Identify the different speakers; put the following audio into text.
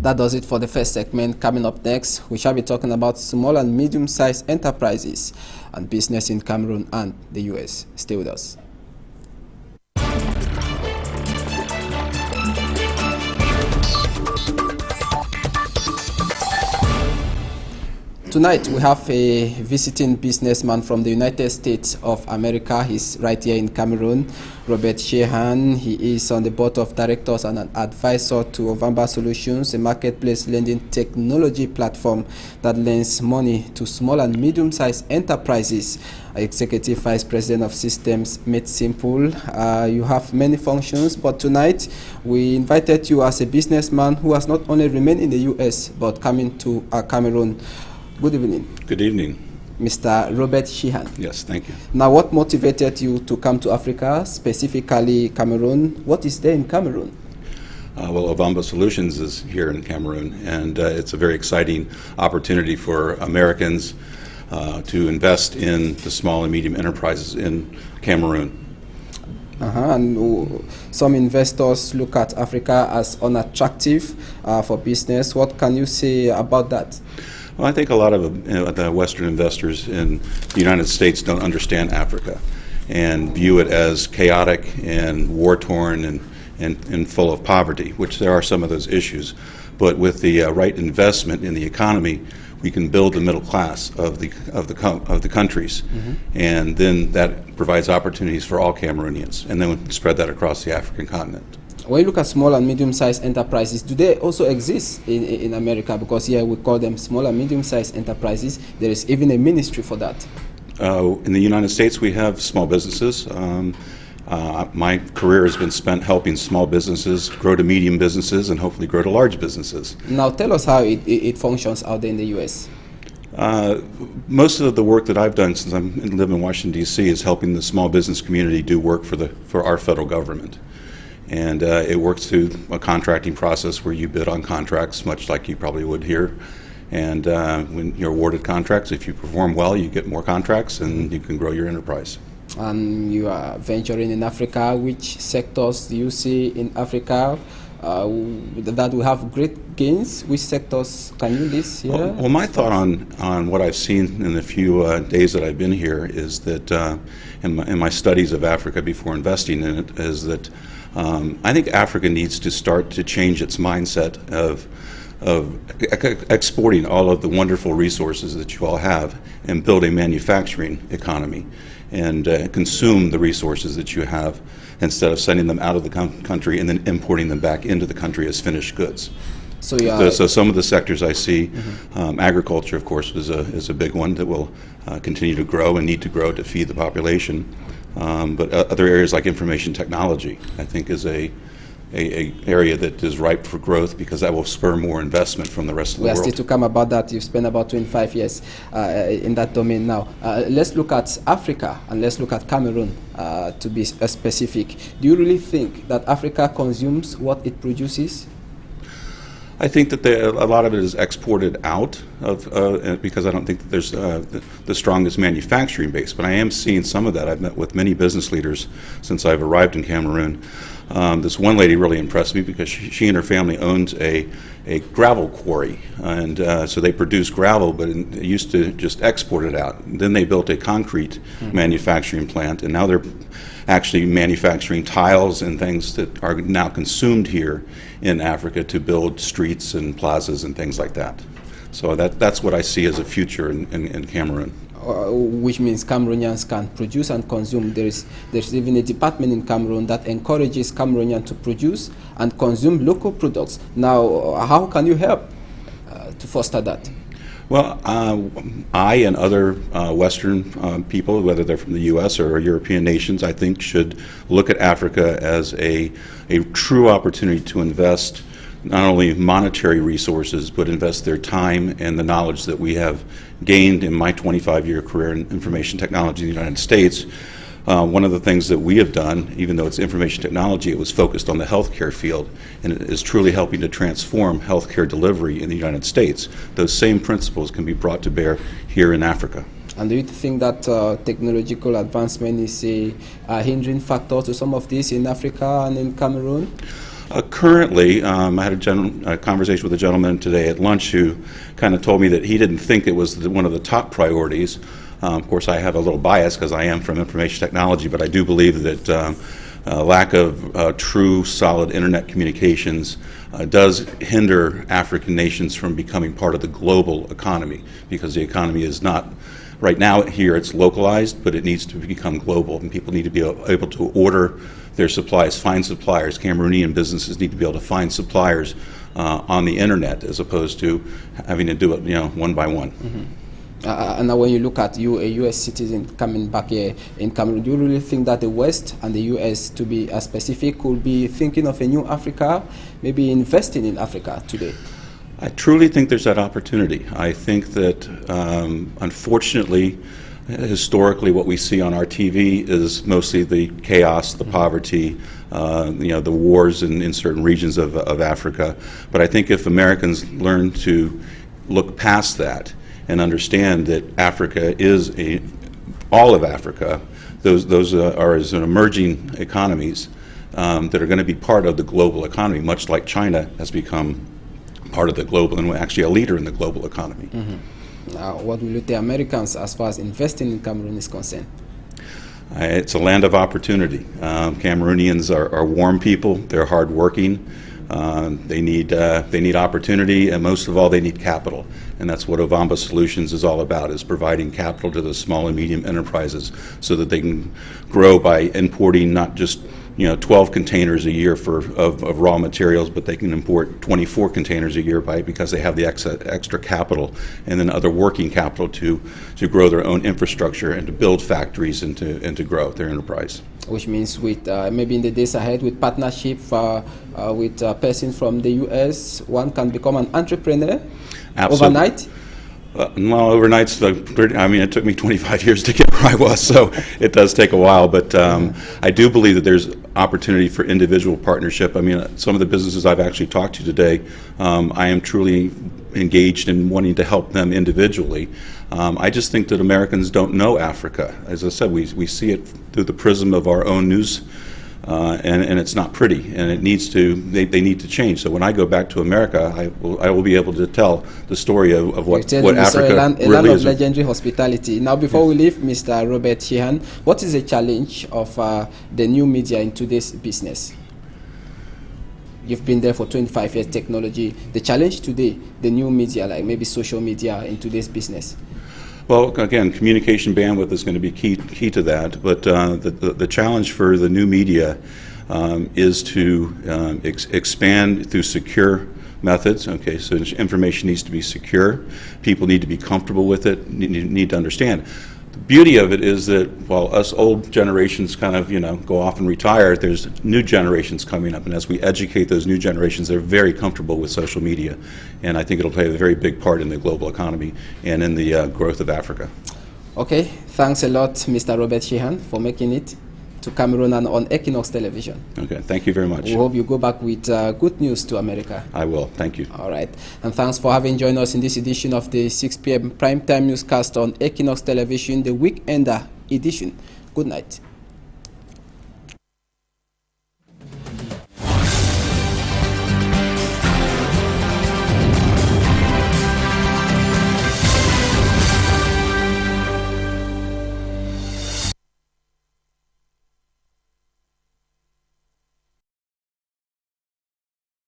Speaker 1: That does it for the first segment. Coming up next, we shall be talking about small and medium-sized enterprises and business in Cameroon and the US. Stay with us. Tonight, we have a visiting businessman from the United States of America. He's right here in Cameroon, Bob Sheahan. He is on the board of directors and an advisor to Ovamba Solutions, a marketplace lending technology platform that lends money to small and medium-sized enterprises. Executive Vice President of Systems Made Simple. You have many functions, but tonight we invited you as a businessman who has not only remained in the US, but coming to Cameroon. Good evening.
Speaker 2: Good evening.
Speaker 1: Mr. Bob Sheahan.
Speaker 2: Yes, thank you.
Speaker 1: Now, what motivated you to come to Africa, specifically Cameroon? What is there in Cameroon?
Speaker 2: Well, Ovamba Solutions is here in Cameroon, and it's a very exciting opportunity for Americans to invest in the small and medium enterprises in Cameroon.
Speaker 1: And some investors look at Africa as unattractive for business. What can you say about that?
Speaker 2: Well, I think a lot of the Western investors in the United States don't understand Africa and view it as chaotic and war-torn and full of poverty, which there are some of those issues. But with the right investment in the economy, we can build the middle class of the countries, and then that provides opportunities for all Cameroonians, and then we can spread that across the African continent.
Speaker 1: When you look at small and medium-sized enterprises, do they also exist in America? Because here we call them small and medium-sized enterprises. There is even a ministry for that.
Speaker 2: In the United States, we have small businesses. My career has been spent helping small businesses grow to medium businesses and hopefully grow to large businesses.
Speaker 1: Now tell us how it functions out there in the U.S.
Speaker 2: Most of the work that I've done since I live in Washington, D.C. is helping the small business community do work for our federal government. And it works through a contracting process where you bid on contracts, much like you probably would here. And when you're awarded contracts, if you perform well, you get more contracts and you can grow your enterprise.
Speaker 1: And you are venturing in Africa. Which sectors do you see in Africa that will have great gains? Which sectors can you list here?
Speaker 2: Well, my thought on what I've seen in the few days that I've been here is that in my studies of Africa before investing in it is that I think Africa needs to start to change its mindset of exporting all of the wonderful resources that you all have and build a manufacturing economy and consume the resources that you have instead of sending them out of the country and then importing them back into the country as finished goods. So some of the sectors I see, agriculture, of course, is a big one that will continue to grow and need to grow to feed the population. But other areas like information technology, I think, is a area that is ripe for growth because that will spur more investment from the rest of the world.
Speaker 1: We are still to come about that. You've spent about 25 years in that domain now. Let's look at Africa and let's look at Cameroon to be specific. Do you really think that Africa consumes what it produces?
Speaker 2: I think that a lot of it is exported out because I don't think that there's the strongest manufacturing base. But I am seeing some of that. I've met with many business leaders since I've arrived in Cameroon. This one lady really impressed me because she and her family owns a gravel quarry, and so they produce gravel, but they used to just export it out. And then they built a concrete manufacturing plant, and now they're actually manufacturing tiles and things that are now consumed here in Africa to build streets and plazas and things like that. So that's what I see as a future in Cameroon.
Speaker 1: Which means Cameroonians can produce and consume. There's even a department in Cameroon that encourages Cameroonians to produce and consume local products. Now, how can you help to foster that?
Speaker 2: Well, I and other Western people, whether they're from the U.S. or European nations, I think should look at Africa as a true opportunity to invest not only monetary resources, but invest their time and the knowledge that we have gained in my 25-year career in information technology in the United States. One of the things that we have done, even though it's information technology, it was focused on the healthcare field, and it is truly helping to transform healthcare delivery in the United States. Those same principles can be brought to bear here in Africa.
Speaker 1: And do you think that technological advancement is a hindering factor to some of this in Africa and in Cameroon?
Speaker 2: Currently, I had a conversation with a gentleman today at lunch who kind of told me that he didn't think it was one of the top priorities. Of course, I have a little bias because I am from information technology, but I do believe that lack of true, solid internet communications does hinder African nations from becoming part of the global economy, because the economy is not, right now here it's localized, but it needs to become global, and people need to be able to order their supplies, find suppliers. Cameroonian businesses need to be able to find suppliers on the internet, as opposed to having to do it, one by one.
Speaker 1: And now when you look at you, a U.S. citizen coming back here in Cameroon, do you really think that the West and the U.S., to be specific, could be thinking of a new Africa, maybe investing in Africa today?
Speaker 2: I truly think there's that opportunity. I think that, unfortunately, historically, what we see on our TV is mostly the chaos, the poverty, the wars in certain regions of Africa. But I think if Americans learn to look past that and understand that Africa is all of Africa, those are as emerging economies that are going to be part of the global economy, much like China has become part of the global and actually a leader in the global economy.
Speaker 1: Now, what will you tell Americans as far as investing in Cameroon is concerned?
Speaker 2: It's a land of opportunity. Cameroonians are warm people. They're hardworking. They need opportunity, and most of all, they need capital. And that's what Ovamba Solutions is all about, is providing capital to the small and medium enterprises so that they can grow by importing not just 12 containers a year of raw materials, but they can import 24 containers a year because they have the extra capital and then other working capital to grow their own infrastructure and to build factories and to grow their enterprise.
Speaker 1: Which means with maybe in the days ahead, with partnership with a person from the U.S., one can become an entrepreneur.
Speaker 2: Absolutely.
Speaker 1: Overnight?
Speaker 2: Well, overnight's it took me 25 years to get where I was, so it does take a while. But I do believe that there's opportunity for individual partnership. Some of the businesses I've actually talked to today, I am truly engaged in wanting to help them individually. I just think that Americans don't know Africa. As I said, we see it through the prism of our own news. And it's not pretty, and they need to change. So when I go back to America, I will be able to tell the story of what Africa
Speaker 1: a
Speaker 2: really
Speaker 1: land of
Speaker 2: is.
Speaker 1: legendary hospitality. Now, before we leave, Mr. Robert Sheahan, what is the challenge of the new media in today's business? You've been there for 25 years, technology. The challenge today, the new media, like maybe social media in today's business?
Speaker 2: Well, again, communication bandwidth is going to be key to that. But the challenge for the new media is to expand through secure methods. Okay, so information needs to be secure. People need to be comfortable with it. Need to understand. The beauty of it is that while us old generations kind of go off and retire, there's new generations coming up, and as we educate those new generations, they're very comfortable with social media, and I think it'll play a very big part in the global economy and in the growth of Africa.
Speaker 1: Okay, thanks a lot, Mr. Robert Sheahan, for making it to Cameroon and on Equinox Television.
Speaker 2: Okay, thank you very much.
Speaker 1: We hope you go back with good news to America.
Speaker 2: I will, thank you.
Speaker 1: All right, and thanks for having joined us in this edition of the 6 p.m. primetime newscast on Equinox Television, the Weekender edition. Good night.